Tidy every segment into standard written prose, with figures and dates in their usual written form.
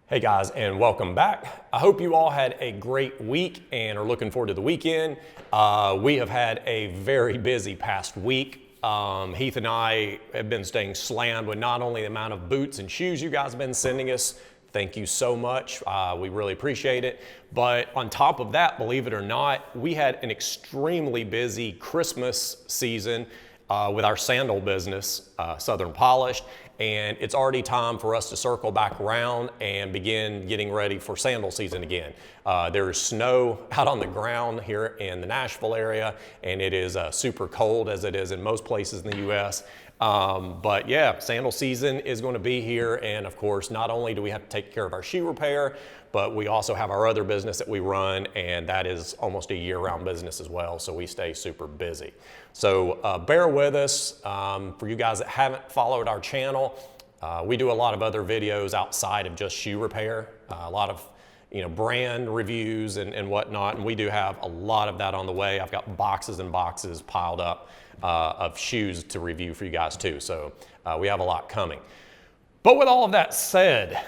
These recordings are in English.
Hey guys, and welcome back. I hope you all had a great week and are looking forward to the weekend. We have had a very busy past week. Heath and I have been staying slammed with not only the amount of boots and shoes you guys have been sending us. Thank you so much. We really appreciate it. But on top of that, believe it or not, we had an extremely busy Christmas season with our sandal business, Southern Polished. And it's already time for us to circle back around and begin getting ready for sandal season again. There's snow out on the ground here in the Nashville area, and it is super cold as it is in most places in the US. But yeah, sandal season is going to be here. And of course, not only do we have to take care of our shoe repair, but we also have our other business that we run, and that is almost a year-round business as well. So we stay super busy. So bear with us. For you guys that haven't followed our channel, we do a lot of other videos outside of just shoe repair, a lot of brand reviews and whatnot, and we do have a lot of that on the way. I've got boxes and boxes piled up of shoes to review for you guys too. So we have a lot coming. But with all of that said,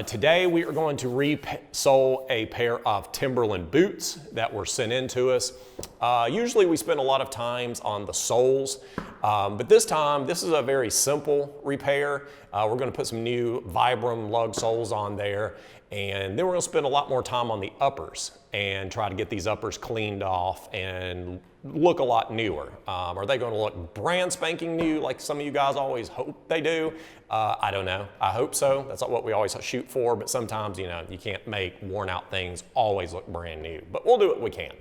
today we are going to resole a pair of Timberland boots that were sent in to us. Usually we spend a lot of times on the soles, but this time this is a very simple repair. We're going to put some new Vibram lug soles on there, and then we're going to spend a lot more time on the uppers and try to get these uppers cleaned off and look a lot newer. Are they going to look brand spanking new like some of you guys always hope they do? I don't know. I hope so. That's not what we always shoot for, but sometimes, you can't make worn out things always look brand new, but we'll do what we can.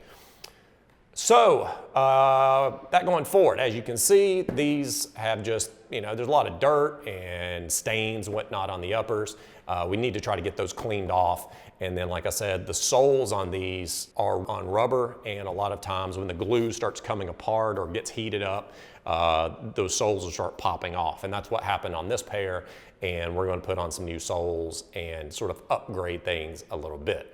So that going forward, as you can see, these have just, there's a lot of dirt and stains and whatnot on the uppers. We need to try to get those cleaned off. And then, like I said, the soles on these are on rubber, and a lot of times when the glue starts coming apart or gets heated up, those soles will start popping off. And that's what happened on this pair. And we're going to put on some new soles and sort of upgrade things a little bit.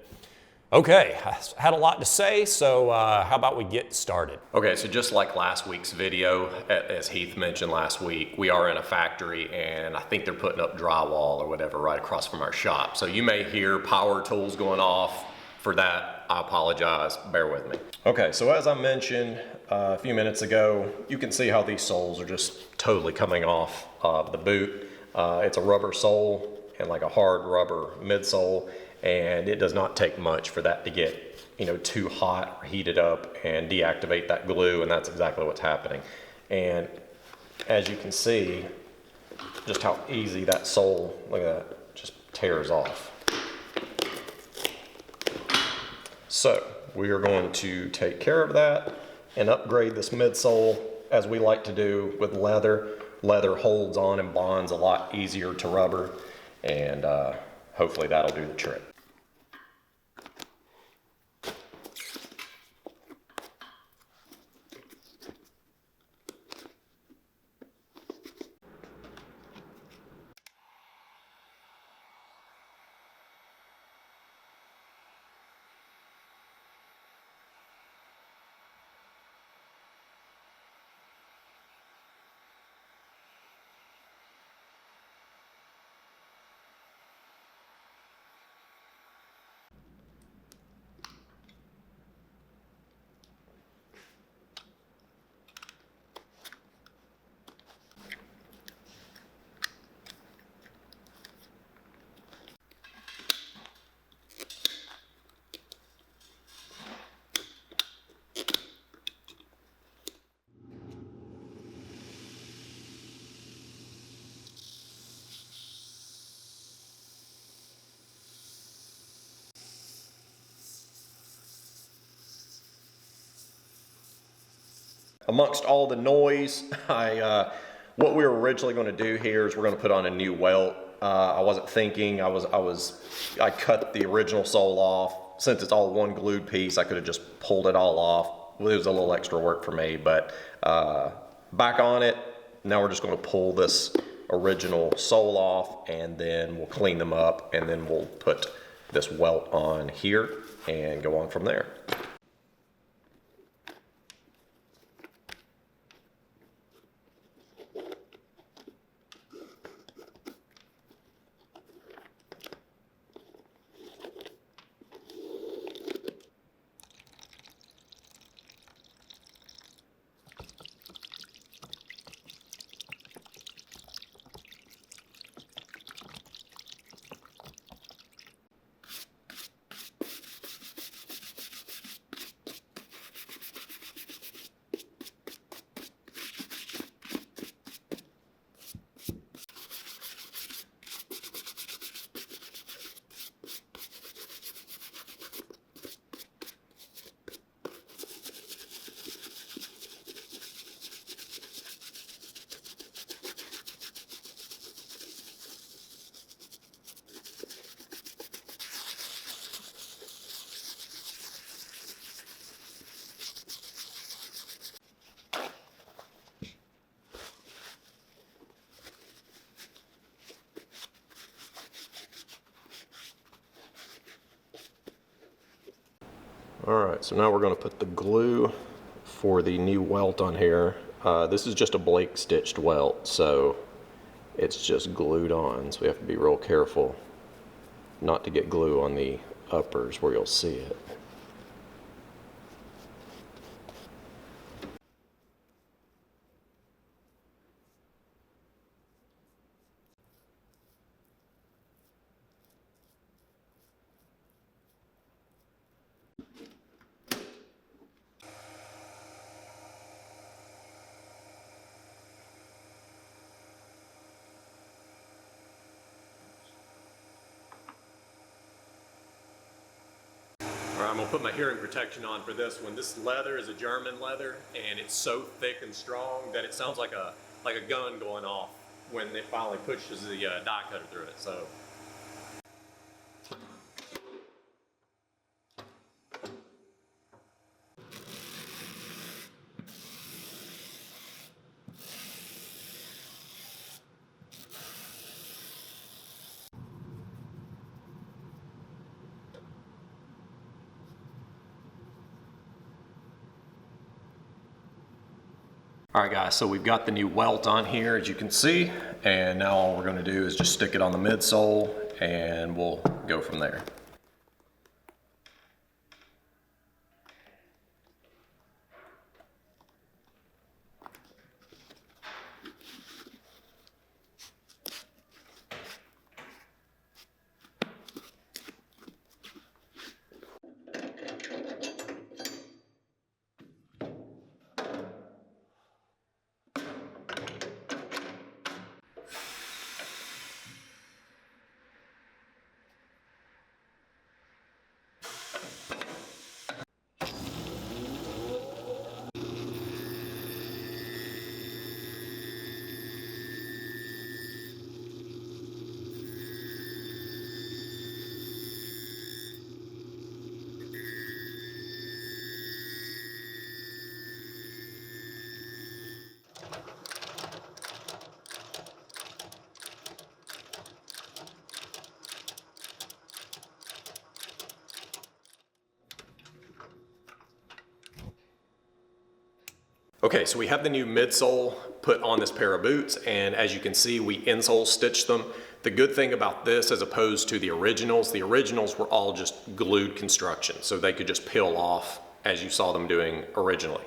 Okay, I had a lot to say, so how about we get started? Okay, so just like last week's video, as Heath mentioned last week, we are in a factory, and I think they're putting up drywall or whatever right across from our shop. So you may hear power tools going off. For that, I apologize, bear with me. Okay, so as I mentioned a few minutes ago, you can see how these soles are just totally coming off of the boot. It's a rubber sole and like a hard rubber midsole. And it does not take much for that to get, too hot or heated up and deactivate that glue, and that's exactly what's happening. And as you can see, just how easy that sole, look at that, just tears off. So we are going to take care of that and upgrade this midsole as we like to do with leather. Leather holds on and bonds a lot easier to rubber, and hopefully that'll do the trick. Amongst all the noise, what we were originally going to do here is we're going to put on a new Welt. I wasn't thinking. I cut the original sole off. Since it's all one glued piece, I could have just pulled it all off. It was a little extra work for me, but back on it. Now we're just going to pull this original sole off, and then we'll clean them up, and then we'll put this Welt on here and go on from there. All right, so now we're going to put the glue for the new welt on here. This is just a Blake stitched welt, so it's just glued on, so we have to be real careful not to get glue on the uppers where you'll see it. All right, I'm gonna put my hearing protection on for this one. This leather is a German leather, and it's so thick and strong that it sounds like a gun going off when it finally pushes the die cutter through it. So. All right guys, so we've got the new welt on here as you can see, and now all we're going to do is just stick it on the midsole and we'll go from there. Okay, so we have the new midsole put on this pair of boots, and as you can see, we insole stitched them. The good thing about this, as opposed to the originals were all just glued construction, so they could just peel off as you saw them doing originally.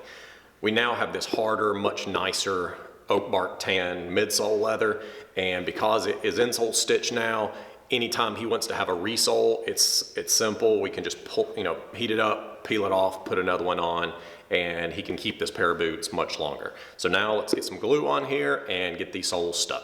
We now have this harder, much nicer oak bark tan midsole leather, and because it is insole stitched now, anytime he wants to have a resole, it's simple. We can just pull, heat it up, peel it off, put another one on, and he can keep this pair of boots much longer. So now let's get some glue on here and get these soles stuck.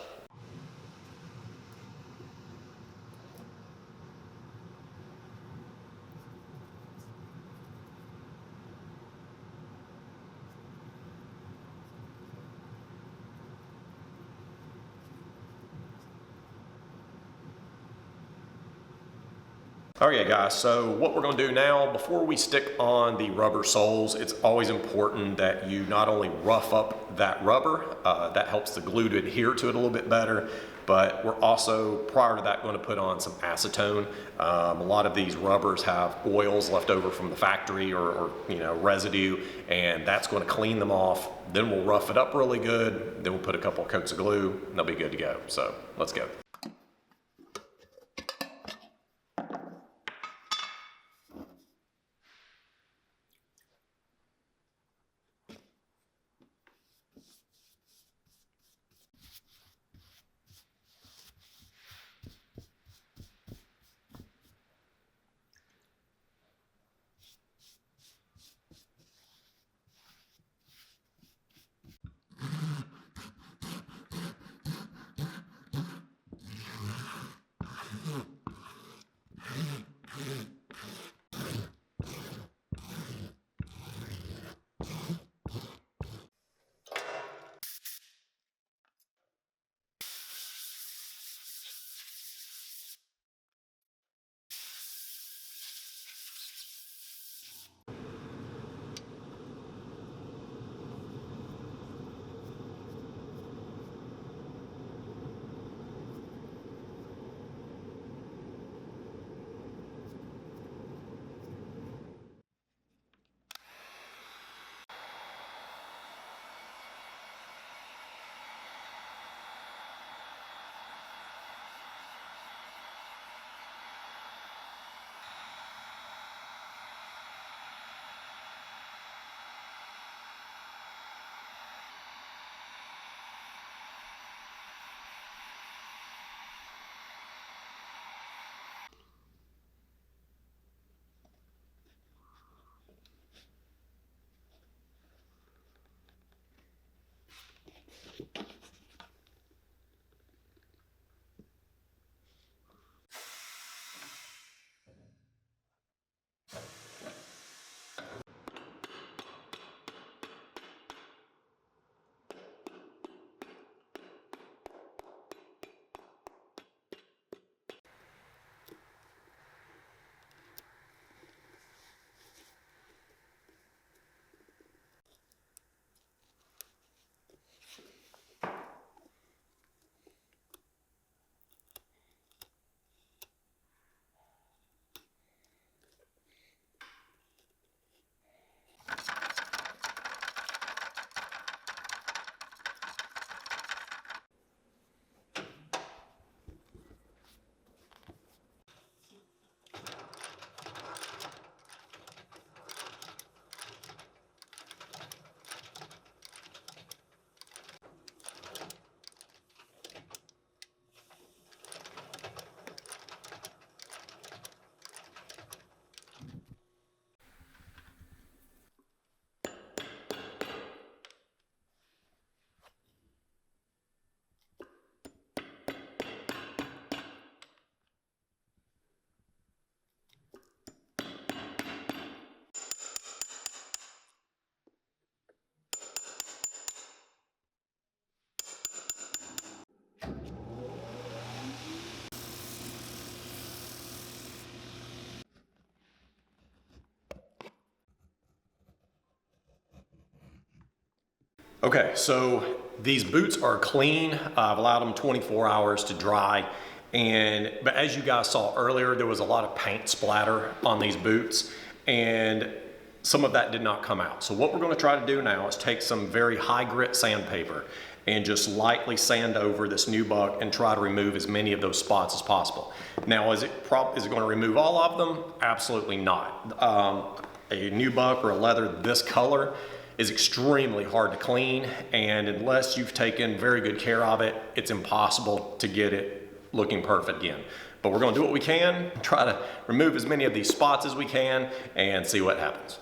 Okay guys, so what we're going to do now, before we stick on the rubber soles, it's always important that you not only rough up that rubber, that helps the glue to adhere to it a little bit better, but we're also, prior to that, going to put on some acetone. A lot of these rubbers have oils left over from the factory or residue, and that's going to clean them off. Then we'll rough it up really good, then we'll put a couple of coats of glue, and they'll be good to go. So let's go. Okay, so these boots are clean. I've allowed them 24 hours to dry. But as you guys saw earlier, there was a lot of paint splatter on these boots, and some of that did not come out. So what we're going to try to do now is take some very high grit sandpaper and just lightly sand over this nubuck and try to remove as many of those spots as possible. Now, is it going to remove all of them? Absolutely not. A nubuck or a leather this color is extremely hard to clean, and unless you've taken very good care of it, it's impossible to get it looking perfect again. But we're going to do what we can, try to remove as many of these spots as we can, and see what happens.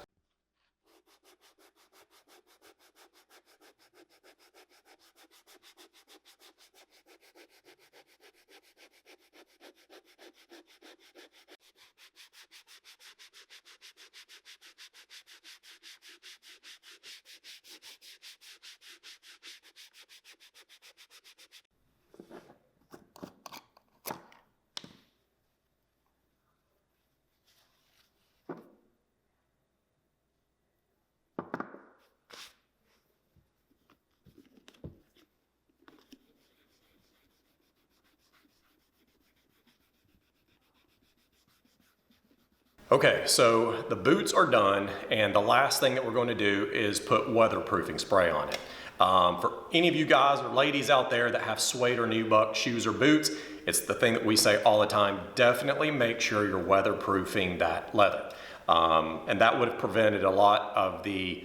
Okay, so the boots are done, and the last thing that we're going to do is put weatherproofing spray on it. For any of you guys or ladies out there that have suede or nubuck shoes or boots, it's the thing that we say all the time: definitely make sure you're weatherproofing that leather. And that would have prevented a lot of the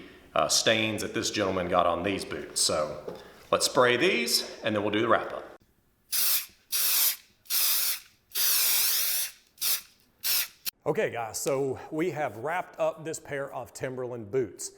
stains that this gentleman got on these boots. So let's spray these, and then we'll do the wrap up. Okay guys, so we have wrapped up this pair of Timberland boots.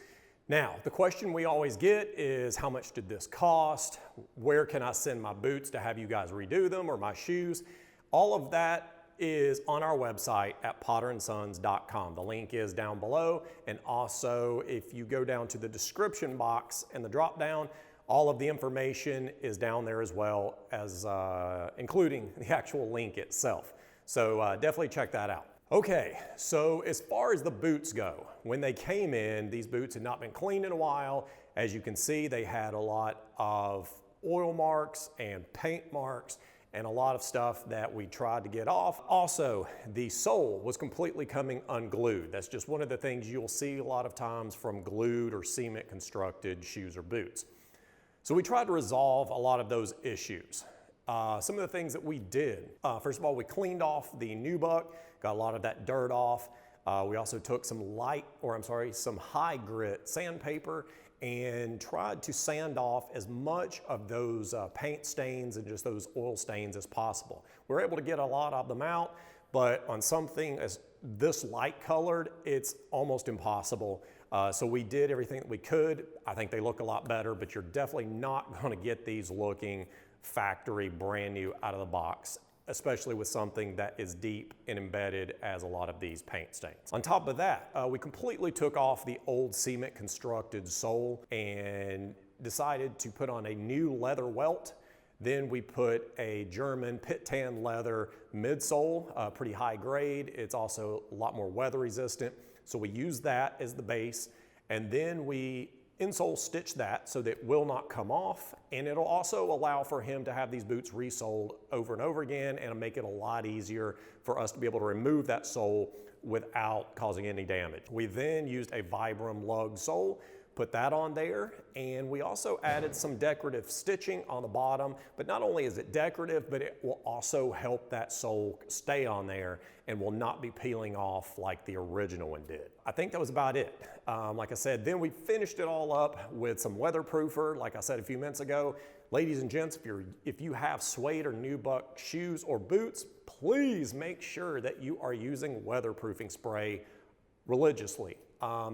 Now, the question we always get is, how much did this cost? Where can I send my boots to have you guys redo them, or my shoes? All of that is on our website at potterandsons.com. The link is down below, and also if you go down to the description box and the drop down, all of the information is down there as well, as including the actual link itself. So definitely check that out. Okay, so as far as the boots go, when they came in, these boots had not been cleaned in a while. As you can see, they had a lot of oil marks and paint marks and a lot of stuff that we tried to get off. Also, the sole was completely coming unglued. That's just one of the things you'll see a lot of times from glued or cement constructed shoes or boots. So we tried to resolve a lot of those issues. Some of the things that we did, first of all, we cleaned off the nubuck, got a lot of that dirt off. We also took some high grit sandpaper and tried to sand off as much of those paint stains and just those oil stains as possible. We were able to get a lot of them out, but on something as this light colored, it's almost impossible. So we did everything that we could. I think they look a lot better, but you're definitely not gonna get these looking factory brand new out of the box, especially with something that is deep and embedded as a lot of these paint stains. On top of that, we completely took off the old cement constructed sole and decided to put on a new leather Welt. Then we put a German pit tan leather midsole, pretty high grade. It's also a lot more weather resistant. So we used that as the base, and then we insole stitch that so that it will not come off, and it'll also allow for him to have these boots resoled over and over again, and make it a lot easier for us to be able to remove that sole without causing any damage. We then used a Vibram lug sole, put that on there, and we also added some decorative stitching on the bottom. But not only is it decorative, but it will also help that sole stay on there and will not be peeling off like the original one did. I think that was about it. Like I said, then we finished it all up with some weatherproofer. Like I said a few minutes ago, ladies and gents, if you have suede or nubuck shoes or boots, please make sure that you are using weatherproofing spray religiously,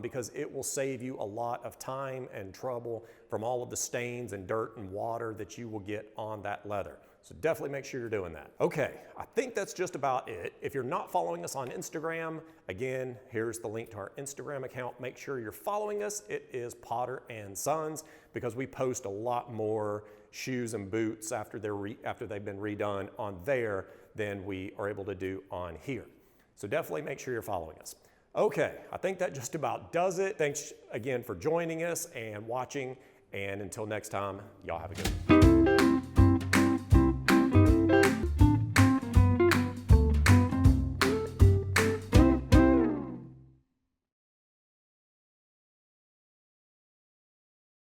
because it will save you a lot of time and trouble from all of the stains and dirt and water that you will get on that leather. So definitely make sure you're doing that. Okay, I think that's just about it. If you're not following us on Instagram, again, here's the link to our Instagram account. Make sure you're following us. It is Potter and Sons, because we post a lot more shoes and boots after they've been redone on there than we are able to do on here. So definitely make sure you're following us. Okay, I think that just about does it. Thanks again for joining us and watching, And until next time, y'all have a good one.